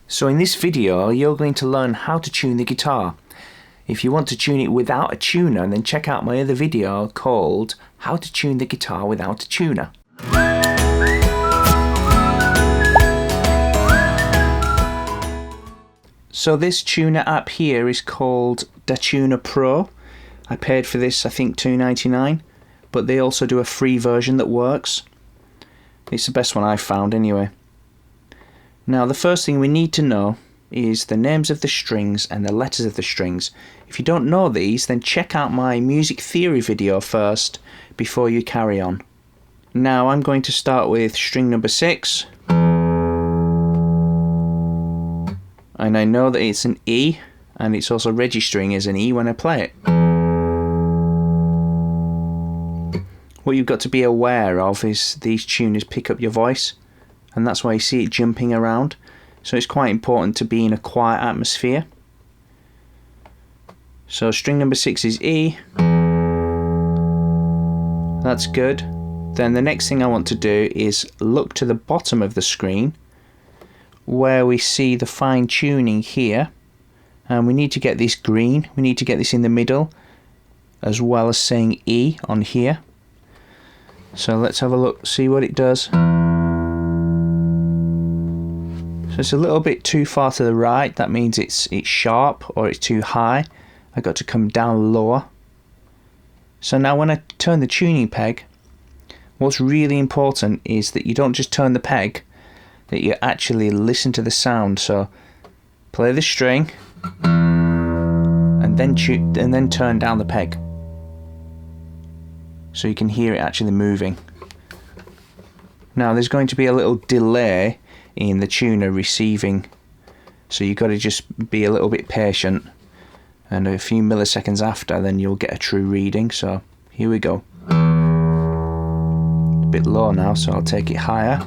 So in this video you're going to learn how to tune the guitar. If you want to tune it without a tuner, then check out my other video called How to Tune the Guitar Without a Tuner. So this tuner app here is called DaTuner Pro. I paid for this, I think $2.99, but they also do a free version that works. It's the best one I've found anyway. Now the first thing we need to know is the names of the strings and the letters of the strings. If you don't know these, then check out my music theory video first before you carry on. Now I'm going to start with string number 6. And I know that it's an E, and it's also registering as an E when I play it. What you've got to be aware of is these tuners pick up your voice, and that's why you see it jumping around. So it's quite important to be in a quiet atmosphere. So string number 6 is E. That's good. Then the next thing I want to do is look to the bottom of the screen where we see the fine tuning here, and we need to get this green. We need to get this in the middle as well as saying E on here. So let's have a look, see what it does. So it's a little bit too far to the right. That means it's sharp, or it's too high. I got to come down lower. So now when I turn the tuning peg, what's really important is that you don't just turn the peg, that you actually listen to the sound. So play the string and then turn down the peg, so you can hear it actually moving. Now there's going to be a little delay in the tuner receiving, so you've got to just be a little bit patient, and a few milliseconds after then you'll get a true reading. So here we go. A bit low now, so I'll take it higher.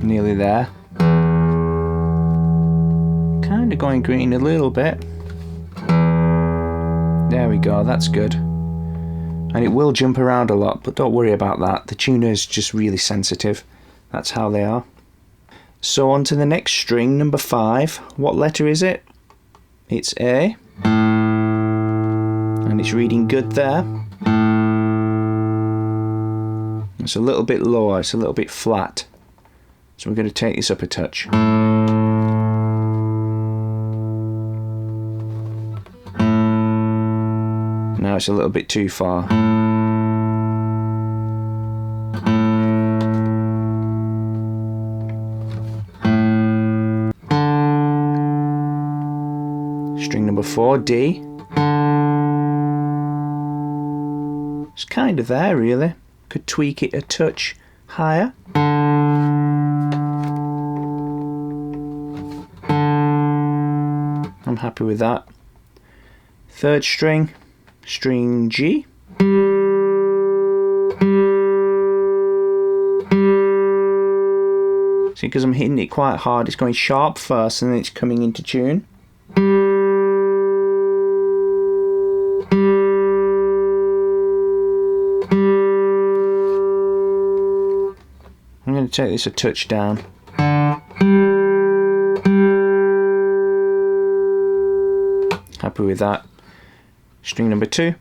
Nearly there. Kind of going green a little bit. There we go, that's good. And it will jump around a lot, but don't worry about that. The tuner is just really sensitive. That's how they are. So on to the next string, number 5. What letter is it? It's A. And it's reading good there. It's a little bit lower, it's a little bit flat. So we're going to take this up a touch. Now it's a little bit too far. String number 4, D. It's kind of there really. Could tweak it a touch higher. I'm happy with that. Third string, string G. See, because I'm hitting it quite hard, it's going sharp first and then it's coming into tune. I'm going to take this a touch down. Happy with that. String number 2,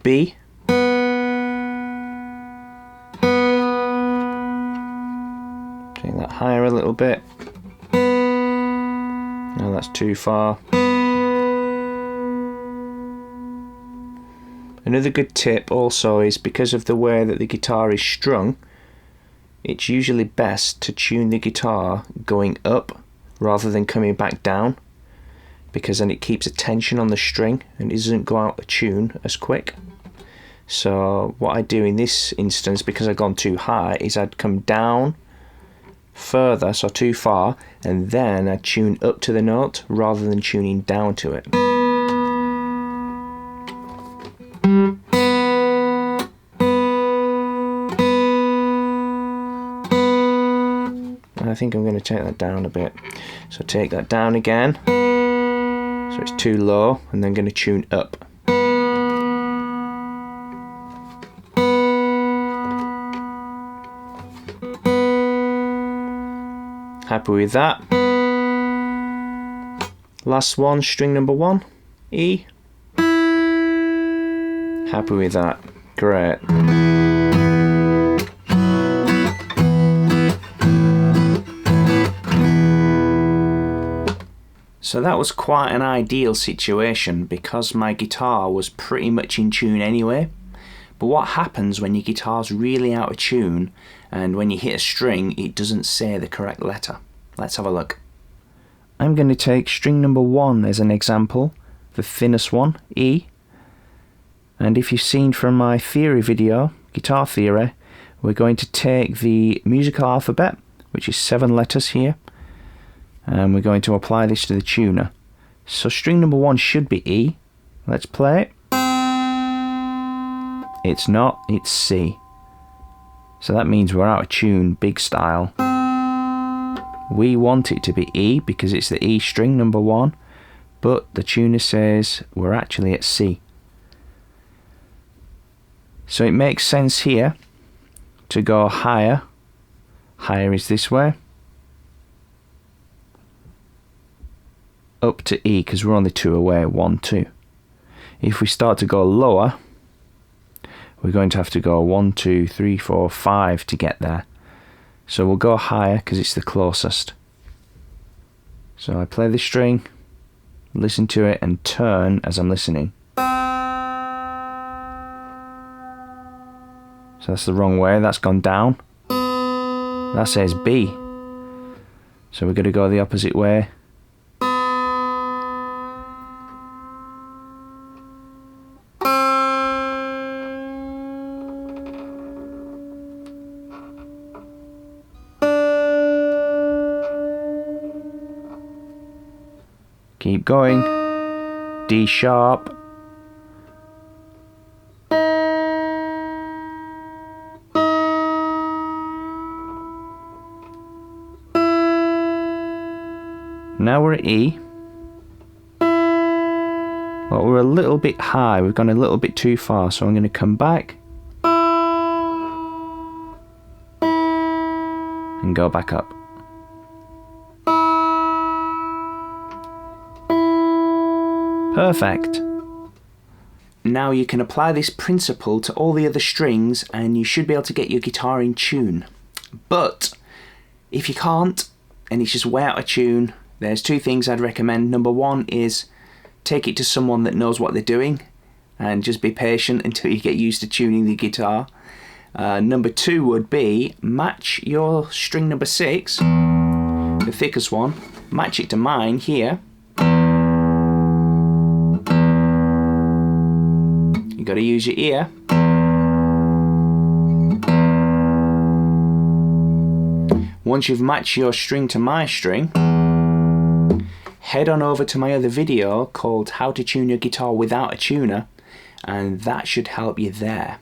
B. Take that higher a little bit. No, that's too far. Another good tip also is, because of the way that the guitar is strung, it's usually best to tune the guitar going up rather than coming back down, because then it keeps a tension on the string and it doesn't go out of tune as quick. So what I do in this instance, because I've gone too high, is I'd come down further, so too far, and then I'd tune up to the note rather than tuning down to it. And I think I'm going to take that down a bit. So take that down again. So it's too low, and then going to tune up. Happy with that. Last one, string number 1, E. Happy with that. Great. So that was quite an ideal situation because my guitar was pretty much in tune anyway. But what happens when your guitar's really out of tune and when you hit a string it doesn't say the correct letter? Let's have a look. I'm going to take string number 1 as an example, the thinnest one, E. And if you've seen from my theory video, guitar theory, we're going to take the musical alphabet, which is 7 letters here, and we're going to apply this to the tuner. So string number 1 should be E. Let's play it. It's not, it's C. So that means we're out of tune, big style. We want it to be E because it's the E string, number 1, but the tuner says we're actually at C. So it makes sense here to go higher. Higher is this way. Up to E because we're only 2 away, 1, 2. If we start to go lower, we're going to have to go 1, 2, 3, 4, 5 to get there. So we'll go higher because it's the closest. So I play the string, listen to it and turn as I'm listening. So that's the wrong way, that's gone down. That says B. So we're going to go the opposite way. Keep going. D sharp. Now we're at E. But we're a little bit high. We've gone a little bit too far, so I'm going to come back and go back up. Perfect. Now you can apply this principle to all the other strings and you should be able to get your guitar in tune. But if you can't and it's just way out of tune, there's 2 things I'd recommend. Number 1 is take it to someone that knows what they're doing and just be patient until you get used to tuning the guitar. Number 2 would be match your string number 6, the thickest one, match it to mine here. You got to use your ear. Once you've matched your string to my string, head on over to my other video called How to Tune Your Guitar Without a Tuner, and that should help you there.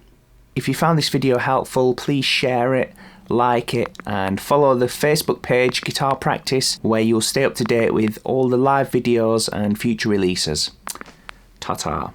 If you found this video helpful, please share it, like it, and follow the Facebook page Guitar Practice, where you'll stay up to date with all the live videos and future releases. Ta-ta.